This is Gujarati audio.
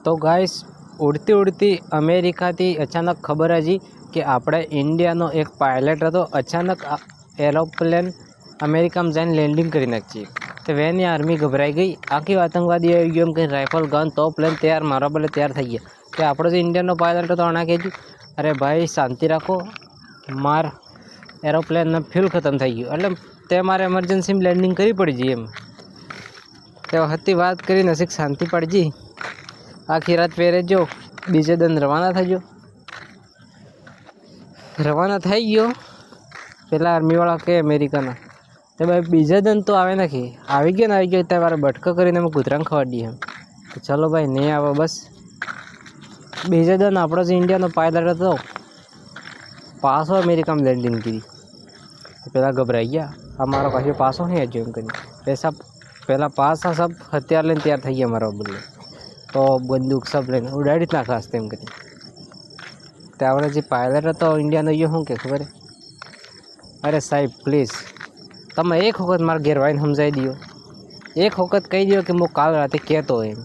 તો ગાઈસ ઉડતી ઉડતી અમેરિકાથી અચાનક ખબર હતી કે આપણે ઇન્ડિયાનો એક પાયલટ હતો અચાનક એરોપ્લેન અમેરિકામાં જઈને લેન્ડિંગ કરી નાખી તો વેની આર્મી ગભરાઈ ગઈ આખી આતંકવાદી આવી ગયો એમ કે રાઇફલ ગન તો પ્લેન તૈયાર મારા બદલે તૈયાર થઈ ગયા કે આપણો જે ઇન્ડિયાનો પાયલટ હતો અણા કહેતી અરે ભાઈ શાંતિ રાખો માર એરોપ્લેનનો ફ્યુલ ખતમ થઈ ગયું એટલે તે મારે એમરજન્સીમાં લેન્ડિંગ કરવી પડી જઈ એમ તે હતી વાત કરી નસીક શાંતિ પડી જઈ આખી રાત પહેરે જો બીજે દિન રવાના થઈ ગયો પેલા આર્મીવાળા કે અમેરિકાના તે ભાઈ બીજા દિન તો આવે નથી આવી ગયો તે મારે બટકો કરીને અમે કૂતરાને ખવાડીએ એમ તો ચલો ભાઈ નહીં આવે બસ બીજા દિન આપણો જે ઇન્ડિયાનો પાયલટ હતો પાછો અમેરિકામાં લેન્ડિંગ કરી પેલા ગભરાઈ ગયા અમારો પાછો પાછો નહીં હજુ એમ કરી પૈસા પહેલાં પાછા સબ હથિયાર લઈને તૈયાર થઈ ગયા મારા બદલે તો બંદૂક સબ લઈને ઉડાડી જ નાખાશ તેમ કરી તે આપણે જે પાયલટ હતો ઇન્ડિયાનો એ શું કે ખબર અરે સાહેબ પ્લીઝ તમે એક વખત મારા ઘેર વાઈને સમજાવી દો એક વખત કહી દો કે હું કાલ રાતે કહેતો એમ